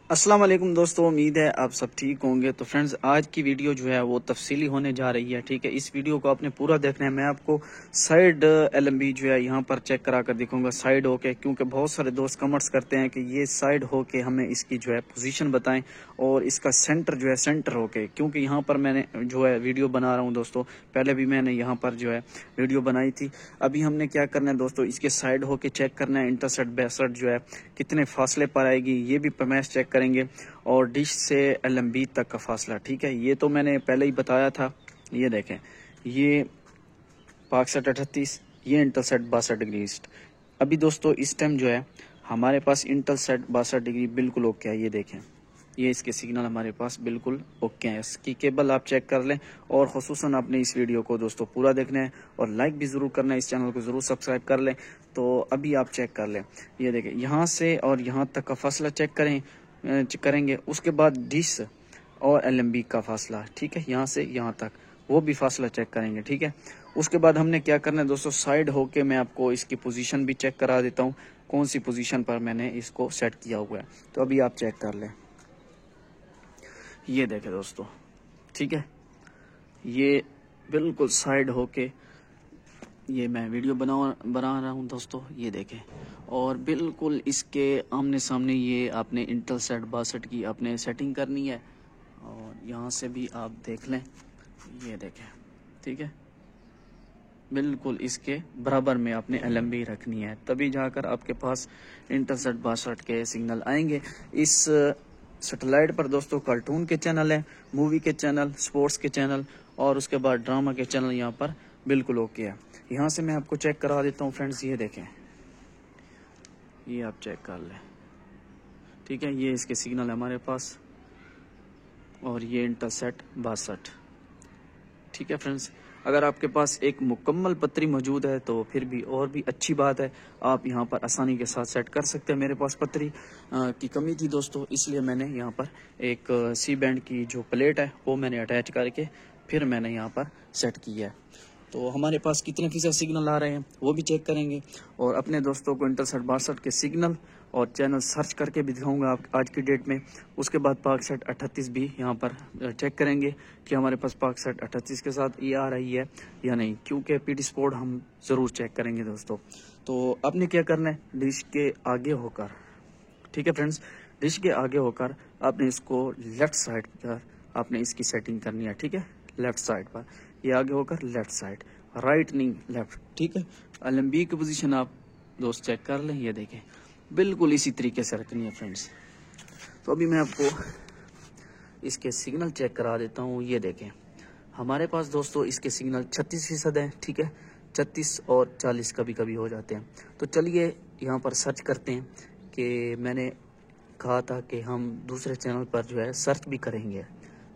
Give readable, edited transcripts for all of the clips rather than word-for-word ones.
अस्सलाम वालेकुम दोस्तों, उम्मीद है आप सब ठीक होंगे। तो फ्रेंड्स, आज की वीडियो जो है वो तफसीली होने जा रही है। ठीक है, इस वीडियो को आपने पूरा देखना है। मैं आपको साइड एलएमबी जो है यहाँ पर चेक करा कर दिखाऊंगा साइड होके, क्योंकि बहुत सारे दोस्त कमेंट्स करते हैं कि ये साइड होके हमें इसकी जो है पोजीशन बताएं और इसका सेंटर जो है सेंटर होके, क्योंकि यहाँ पर मैंने जो है वीडियो बना रहा हूँ दोस्तों। पहले भी मैंने यहाँ पर जो है वीडियो बनाई थी। अभी हमने क्या करना है दोस्तों, इसके साइड होके चेक करना है इंटरसेट बैकसेट जो है कितने फासले पर आएगी, ये भी पैमाइश चेक करेंगे और डिश से एलएमबी तक का फासला। ठीक है, ये तो मैंने पहले ही बताया था। ये देखें, ये पाकसेट 38, ये इंटरसेट 62 डिग्री ईस्ट। अभी दोस्तों इस टाइम जो है हमारे पास इंटरसेट 62 डिग्री बिल्कुल ओके है। ये देखें, ये इसके सिग्नल हमारे पास बिल्कुल ओके हैं। इसकी केबल आप चेक कर लें और खुसूसन आपने इस वीडियो को दोस्तों पूरा देखना है और लाइक भी ज़रूर करना है, इस चैनल को ज़रूर सब्सक्राइब कर लें। तो अभी आप चेक कर लें, ये देखें, यहाँ से और यहाँ तक का फासला चेक करेंगे। उसके बाद डिश और एलएमबी का फासला, ठीक है, यहाँ से यहाँ तक वो भी फासला चेक करेंगे। ठीक है, उसके बाद हमने क्या करना है दोस्तों, साइड होके मैं आपको इसकी पोजीशन भी चेक करा देता हूँ, कौन सी पोजीशन पर मैंने इसको सेट किया हुआ है। तो अभी आप चेक कर लें, ये देखें दोस्तों। ठीक है, ये बिल्कुल साइड होके ये मैं वीडियो बना रहा हूँ दोस्तों। ये देखें, और बिल्कुल इसके आमने सामने ये आपने इंटरसेट 62 की आपने सेटिंग करनी है और यहाँ से भी आप देख लें, ये देखें। ठीक है, बिल्कुल इसके बराबर में आपने एलएमबी रखनी है, तभी जाकर आपके पास इंटरसेट 62 के सिग्नल आएंगे। इस सैटेलाइट पर दोस्तों कार्टून के चैनल है, मूवी के चैनल, स्पोर्ट्स के चैनल और उसके बाद ड्रामा के चैनल यहाँ पर बिल्कुल ओके है। यहाँ से मैं आपको चेक करा देता हूँ फ्रेंड्स, ये देखें, ये आप चेक कर लें। ठीक है, ये इसके सिग्नल है हमारे पास और ये इंटरसेट 62। ठीक है फ्रेंड्स, अगर आपके पास एक मुकम्मल पत्री मौजूद है तो फिर भी और भी अच्छी बात है, आप यहाँ पर आसानी के साथ सेट कर सकते हैं। मेरे पास पत्री की कमी थी दोस्तों, इसलिए मैंने यहाँ पर एक सी बैंड की जो प्लेट है वो मैंने अटैच करके फिर मैंने यहाँ पर सेट किया है। तो हमारे पास कितने फीसद सिग्नल आ रहे हैं वो भी चेक करेंगे और अपने दोस्तों को इंटरसेट 62 के सिग्नल और चैनल सर्च करके भी दिखाऊंगा आप आज की डेट में। उसके बाद पाकसेट 38 भी यहाँ पर चेक करेंगे कि हमारे पास पाकसेट 38 के साथ ये आ रही है या नहीं, क्योंकि पीटी स्पोर्ट हम ज़रूर चेक करेंगे दोस्तों। तो आपने क्या करना है, डिश के आगे होकर, ठीक है फ्रेंड्स, डिश के आगे होकर आपने इसको लेफ्ट साइड पर आपने इसकी सेटिंग करनी है। ठीक है, लेफ्ट साइड पर, ये आगे होकर लेफ्ट साइड, राइट नहीं लेफ्ट। ठीक है, एलएमबी की पोजीशन आप दोस्त चेक कर लें, ये देखें बिल्कुल इसी तरीके से रखनी है फ्रेंड्स। तो अभी मैं आपको इसके सिग्नल चेक करा देता हूँ। ये देखें, हमारे पास दोस्तों इसके सिग्नल 36% है। ठीक है, 36 और 40 कभी कभी हो जाते हैं। तो चलिए यहाँ पर सर्च करते हैं कि मैंने कहा था कि हम दूसरे चैनल पर जो है सर्च भी करेंगे।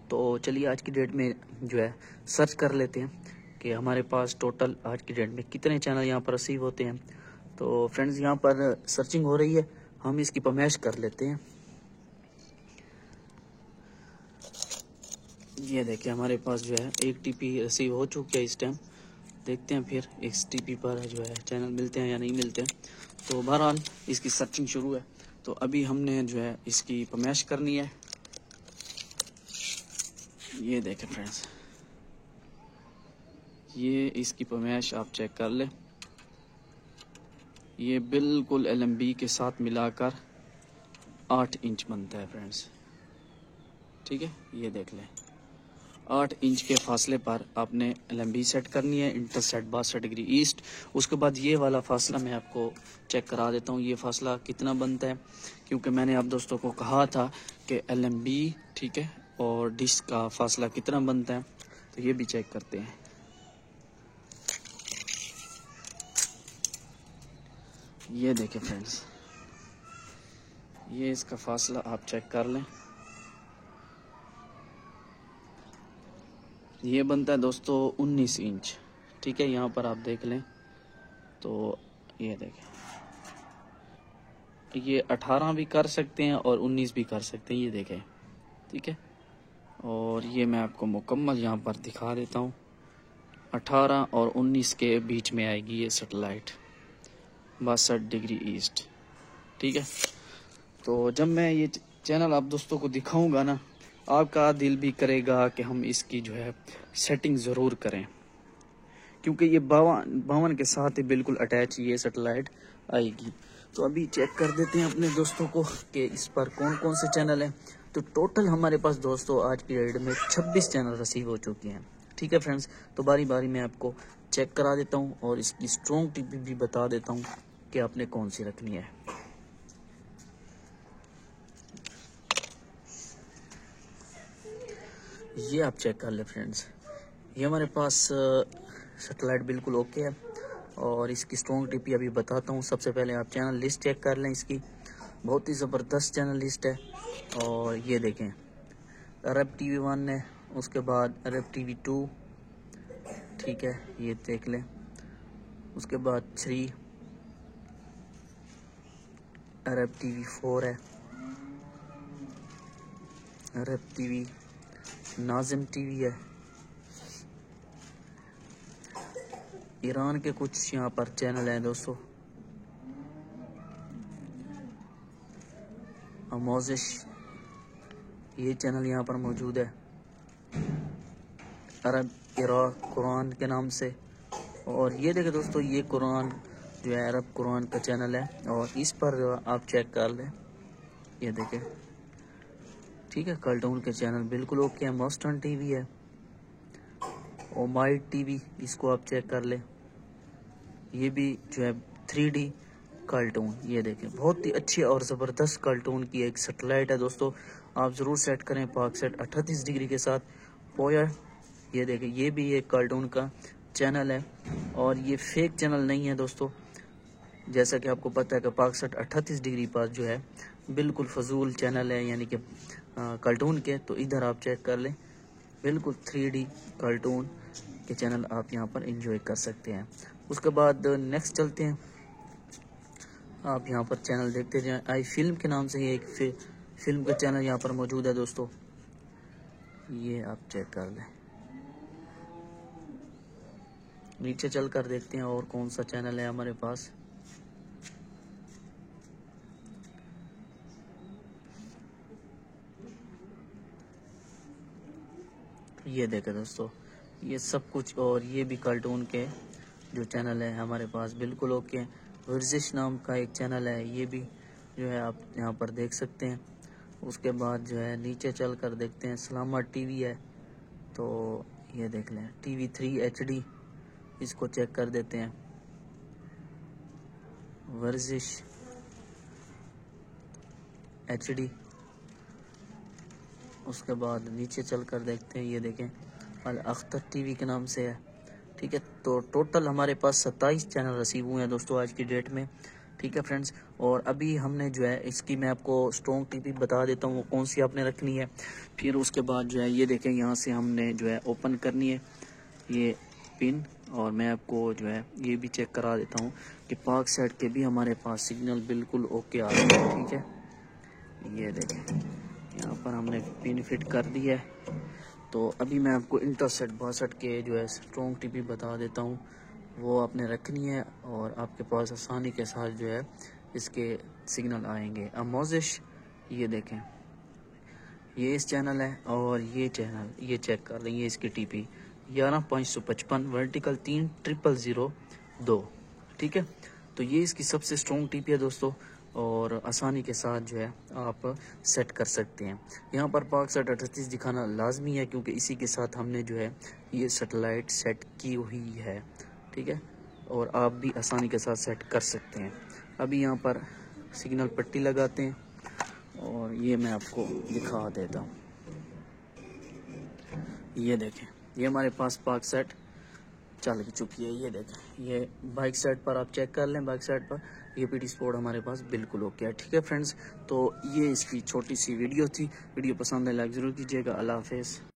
तो चलिए आज की डेट में जो है सर्च कर लेते हैं कि हमारे पास टोटल आज की डेट में कितने चैनल यहाँ पर रिसीव होते हैं। तो फ्रेंड्स, यहाँ पर सर्चिंग हो रही है, हम इसकी पैमाइश कर लेते हैं। ये देखिए, हमारे पास जो है एक टीपी रिसीव हो चुकी है इस टाइम। देखते हैं फिर इस टीपी पर जो है चैनल मिलते हैं या नहीं मिलते हैं। तो बहरहाल इसकी सर्चिंग शुरू है। तो अभी हमने जो है इसकी पैमाइश करनी है। ये देखें फ्रेंड्स, ये इसकी पैमाइश आप चेक कर लें, ये बिल्कुल एलएमबी के साथ मिलाकर 8 इंच बनता है फ्रेंड्स। ठीक है, ये देख लें, 8 इंच के फासले पर आपने एलएमबी सेट करनी है, इंटरसेट 62 डिग्री ईस्ट। उसके बाद ये वाला फासला मैं आपको चेक करा देता हूँ, ये फासला कितना बनता है, क्योंकि मैंने आप दोस्तों को कहा था कि एलएमबी, ठीक है, और डिश का फासला कितना बनता है। तो ये भी चेक करते हैं। ये देखें फ्रेंड्स, ये इसका फासला आप चेक कर लें, ये बनता है दोस्तों 19 इंच। ठीक है, यहाँ पर आप देख लें, तो ये देखें, ये 18 भी कर सकते हैं और 19 भी कर सकते हैं, ये देखें। ठीक है, और ये मैं आपको मुकम्मल यहाँ पर दिखा देता हूँ, 18 और 19 के बीच में आएगी ये सैटेलाइट 62 डिग्री ईस्ट। ठीक है, तो जब मैं ये चैनल आप दोस्तों को दिखाऊंगा ना, आपका दिल भी करेगा कि हम इसकी जो है सेटिंग ज़रूर करें, क्योंकि ये 52 के साथ ही बिल्कुल अटैच ये सैटेलाइट आएगी। तो अभी चेक कर देते हैं अपने दोस्तों को कि इस पर कौन कौन से चैनल हैं। तो टोटल हमारे पास दोस्तों आज की डेट में 26 चैनल रिसीव हो चुके हैं। ठीक है फ्रेंड्स, तो बारी बारी मैं आपको चेक करा देता हूँ और इसकी स्ट्रॉन्ग टिप भी बता देता हूँ कि आपने कौन सी रखनी है। ये आप चेक कर ले फ्रेंड्स, ये हमारे पास सैटेलाइट बिल्कुल ओके है और इसकी स्ट्रॉन्ग टिप अभी बताता हूँ। सबसे पहले आप चैनल लिस्ट चेक कर लें, इसकी बहुत ही ज़बरदस्त चैनल लिस्ट है। और ये देखें, अरब टीवी 1 है, उसके बाद अरब टीवी 2, ठीक है ये देख लें, उसके बाद 3 अरब टीवी 4 है, अरब टीवी, नाज़िम टीवी है, ईरान के कुछ यहाँ पर चैनल हैं दोस्तों, अमोजिश ये चैनल यहाँ पर मौजूद है, अरब इराक कुरान के नाम से। और ये देखें दोस्तों, ये कुरान जो है अरब कुरान का चैनल है और इस पर आप चेक कर लें, ये देखें, ठीक है। कार्टून के चैनल बिल्कुल ओके है। मॉस्टन टीवी है, ओमाइट टीवी, इसको आप चेक कर लें, ये भी जो है 3D कार्टून, ये देखें बहुत ही अच्छी और ज़बरदस्त कार्टून की एक सैटेलाइट है दोस्तों, आप ज़रूर सेट करें। पाकसेट 38 डिग्री के साथ पोया, ये देखें, ये भी एक कार्टून का चैनल है और ये फेक चैनल नहीं है दोस्तों। जैसा कि आपको पता है कि पाकसेट 38 डिग्री पर जो है बिल्कुल फजूल चैनल है, यानी कि कार्टून के। तो इधर आप चेक कर लें, बिल्कुल 3D कार्टून के चैनल आप यहाँ पर एंजॉय कर सकते हैं। उसके बाद नेक्स्ट चलते हैं, आप यहाँ पर चैनल देखते जाएं। आई फिल्म के नाम से ये एक फिल्म का चैनल यहाँ पर मौजूद है दोस्तों, ये आप चेक कर लें। नीचे चल कर देखते हैं और कौन सा चैनल है हमारे पास। ये देखें दोस्तों, ये सब कुछ, और ये भी कार्टून के जो चैनल है हमारे पास बिल्कुल ओके हैं। वर्जिश नाम का एक चैनल है, ये भी जो है आप यहाँ पर देख सकते हैं। उसके बाद जो है नीचे चल कर देखते हैं, सलामा टीवी है, तो ये देख लें, TV 3 HD, इसको चेक कर देते हैं। वर्जिश HD, उसके बाद नीचे चल कर देखते हैं, ये देखें अल अख्तर टीवी के नाम से है, ठीक है। तो टोटल हमारे पास 27 चैनल रिसीव हुए हैं दोस्तों आज की डेट में, ठीक है फ्रेंड्स। और अभी हमने जो है इसकी मैं आपको स्ट्रॉन्ग टिप बता देता हूँ वो कौन सी आपने रखनी है। फिर उसके बाद जो है ये देखें, यहाँ से हमने जो है ओपन करनी है ये पिन, और मैं आपको जो है ये भी चेक करा देता हूँ कि पाकसेट के भी हमारे पास सिग्नल बिल्कुल ओके आ रहे हैं, ठीक है। ये देखें, यहाँ पर हमने पिन फिट कर दी है। तो अभी मैं आपको इंटरसेट 62 के जो है स्ट्रॉन्ग टिप बता देता हूँ, वो आपने रखनी है और आपके पास आसानी के साथ जो है इसके सिग्नल आएंगे। अमोजिश, ये देखें, ये इस चैनल है और ये चैनल, ये चेक कर लें, ये इसकी टीपी 11555 वर्टिकल 3002, ठीक है। तो ये इसकी सबसे स्ट्रॉन्ग टीपी है दोस्तों और आसानी के साथ जो है आप सेट कर सकते हैं। यहाँ पर पाकसेट 38 दिखाना लाजमी है क्योंकि इसी के साथ हमने जो है ये सैटेलाइट सेट की हुई है, ठीक है। और आप भी आसानी के साथ सेट कर सकते हैं। अभी यहाँ पर सिग्नल पट्टी लगाते हैं और ये मैं आपको दिखा देता हूँ। ये देखें, ये हमारे पास पाकसेट चल चुकी है, ये देखें, ये बाइक साइड पर आप चेक कर लें, बाइक साइड पर ये पीटी स्पोर्ट हमारे पास बिल्कुल ओके है, ठीक है फ्रेंड्स। तो ये इसकी छोटी सी वीडियो थी, वीडियो पसंद है लाइक ज़रूर कीजिएगा। अल्लाह हाफिज़।